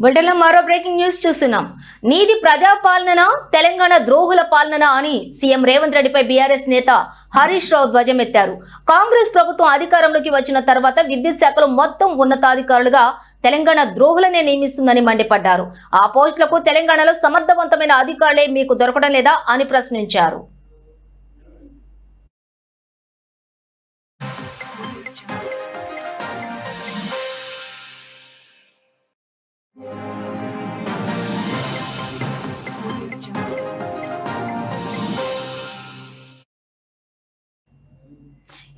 బులెటిన్లో మరో breaking news చూస్తున్నాం. నీది ప్రజాపాలన తెలంగాణ ద్రోహుల పాలన అని సీఎం రేవంత్ రెడ్డిపై బీఆర్ఎస్ నేత హరీష్ రావు ధ్వజమెత్తారు. కాంగ్రెస్ ప్రభుత్వం అధికారంలోకి వచ్చిన తర్వాత విద్యుత్ శాఖలో మొత్తం ఉన్నతాధికారులుగా తెలంగాణ ద్రోహులనే నియమిస్తుందని మండిపడ్డారు. ఆ పోస్టులకు తెలంగాణలో సమర్థవంతమైన అధికారులే మీకు దొరకడం లేదా అని ప్రశ్నించారు.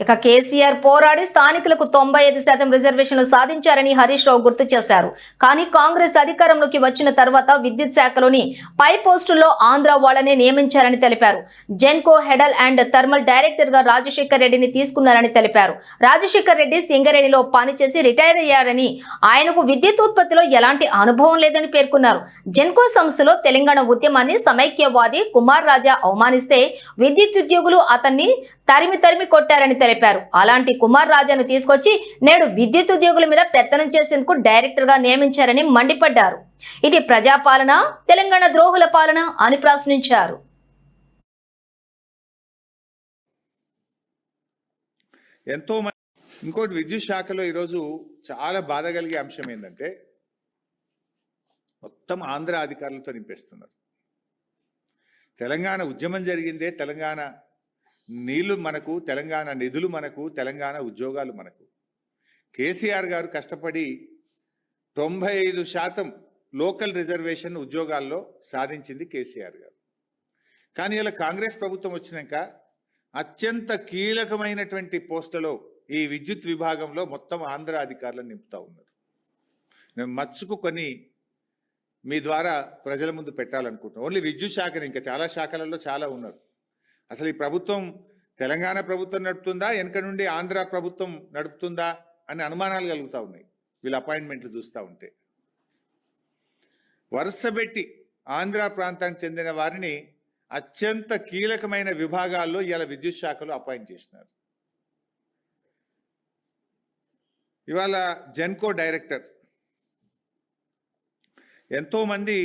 ఇక కేసీఆర్ పోరాడి స్థానికులకు 95% రిజర్వేషన్లు సాధించారని హరీష్ రావు గుర్తు చేశారు. కానీ కాంగ్రెస్ అధికారంలోకి వచ్చిన తర్వాత విద్యుత్ శాఖలోని పై పోస్టుల్లో ఆంధ్ర వాళ్లనే నియమించారని తెలిపారు. జెన్కో హెడల్ అండ్ థర్మల్ డైరెక్టర్ గా రాజశేఖర్ రెడ్డిని తీసుకున్నారని తెలిపారు. రాజశేఖర్ రెడ్డి సింగరేణిలో పనిచేసి రిటైర్ అయ్యారని, ఆయనకు విద్యుత్ ఉత్పత్తిలో ఎలాంటి అనుభవం లేదని పేర్కొన్నారు. జెన్కో సంస్థలో తెలంగాణ ఉద్యమాన్ని సమైక్యవాది కుమార్ రాజా అవమానిస్తే విద్యుత్ ఉద్యోగులు అతన్ని తరిమి కొట్టారని తెలిపారు. అలాంటి కుమార్ రాజాను తీసుకొచ్చి నేడు విద్యుత్ ఉద్యోగుల మీద పెత్తనం చేసేందుకు డైరెక్టర్ గా నియమించారని మండిపడ్డారు. ఇది ప్రజాపాలన తెలంగాణ ద్రోహుల పాలన అని ప్రశ్నించారు. ఎంతో ఇంకోటి విద్యుత్ శాఖలో ఈరోజు చాలా బాధ కలిగే అంశం ఏంటంటే మొత్తం ఆంధ్ర అధికారులతో నింపేస్తున్నారు. తెలంగాణ ఉద్యమం జరిగిందే, తెలంగాణ నీళ్లు మనకు, తెలంగాణ నిధులు మనకు, తెలంగాణ ఉద్యోగాలు మనకు. కేసీఆర్ గారు కష్టపడి 95% లోకల్ రిజర్వేషన్ ఉద్యోగాల్లో సాధించింది కేసీఆర్ గారు. కానీ ఇలా కాంగ్రెస్ ప్రభుత్వం వచ్చినాక అత్యంత కీలకమైనటువంటి పోస్టులో ఈ విద్యుత్ విభాగంలో మొత్తం ఆంధ్ర అధికారులను నింపుతా ఉన్నారు. నేను మచ్చుకు కొన్ని మీ ద్వారా ప్రజల ముందు పెట్టాలనుకుంటున్నాను. ఓన్లీ విద్యుత్ శాఖని, ఇంకా చాలా శాఖలలో చాలా ఉన్నారు. అసలు ఈ ప్రభుత్వం తెలంగాణ ప్రభుత్వం నడుపుతుందా, వెనక నుండి ఆంధ్ర ప్రభుత్వం నడుపుతుందా అని అనుమానాలు కలుగుతూ ఉన్నాయి వీళ్ళ అపాయింట్మెంట్లు చూస్తూ ఉంటే. వరుసబెట్టి ఆంధ్ర ప్రాంతానికి చెందిన వారిని అత్యంత కీలకమైన విభాగాల్లో ఇవాళ విద్యుత్ శాఖలో అపాయింట్ చేసినారు. ఇవాళ జెన్కో డైరెక్టర్, ఎంతోమంది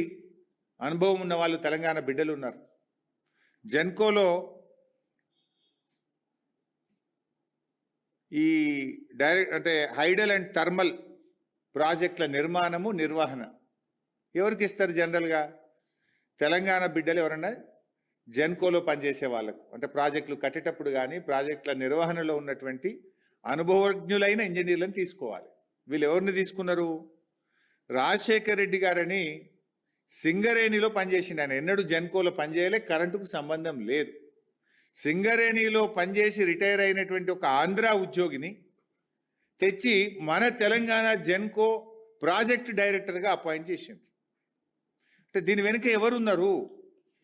అనుభవం ఉన్న వాళ్ళు తెలంగాణ బిడ్డలు ఉన్నారు. జెన్కోలో ఈ అంటే హైడల్ అండ్ థర్మల్ ప్రాజెక్టుల నిర్మాణము, నిర్వహణ ఎవరికి ఇస్తారు? జనరల్గా తెలంగాణ బిడ్డలు ఎవరన్నా జెన్కోలో పనిచేసే వాళ్ళకు, అంటే ప్రాజెక్టులు కట్టేటప్పుడు కానీ ప్రాజెక్టుల నిర్వహణలో ఉన్నటువంటి అనుభవజ్ఞులైన ఇంజనీర్లను తీసుకోవాలి. వీళ్ళు ఎవరిని తీసుకున్నారు? రాజశేఖర్ రెడ్డి గారని సింగరేణిలో పనిచేసిండు. ఆయన ఎన్నడూ జెన్కోలో పనిచేయలే, కరెంటుకు సంబంధం లేదు. సింగరేణిలో పనిచేసి రిటైర్ అయినటువంటి ఒక ఆంధ్ర ఉద్యోగిని తెచ్చి మన తెలంగాణ జెన్కో ప్రాజెక్ట్ డైరెక్టర్గా అపాయింట్ చేసింది. అంటే దీని వెనుక ఎవరున్నారు?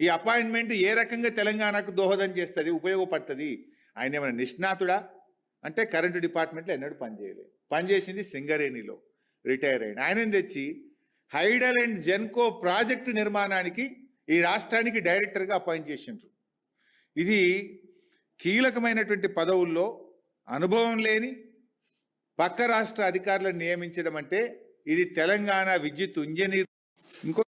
ఈ అపాయింట్మెంట్ ఏ రకంగా తెలంగాణకు దోహదం చేస్తుంది, ఉపయోగపడుతుంది? ఆయన ఏమైనా నిష్ణాతుడా అంటే కరెంటు డిపార్ట్మెంట్లో ఎన్నడూ పనిచేయలేదు. పనిచేసింది సింగరేణిలో, రిటైర్ అయిన ఆయనని తెచ్చి హైడల్ అండ్ జెన్కో ప్రాజెక్టు నిర్మాణానికి ఈ రాష్ట్రానికి డైరెక్టర్గా అపాయింట్ చేసిండ్రు. ఇది కీలకమైనటువంటి పదవుల్లో అనుభవం లేని పక్క రాష్ట్ర అధికారులను నియమించడం అంటే ఇది తెలంగాణ విద్యుత్ ఇంజనీర్. ఇంకో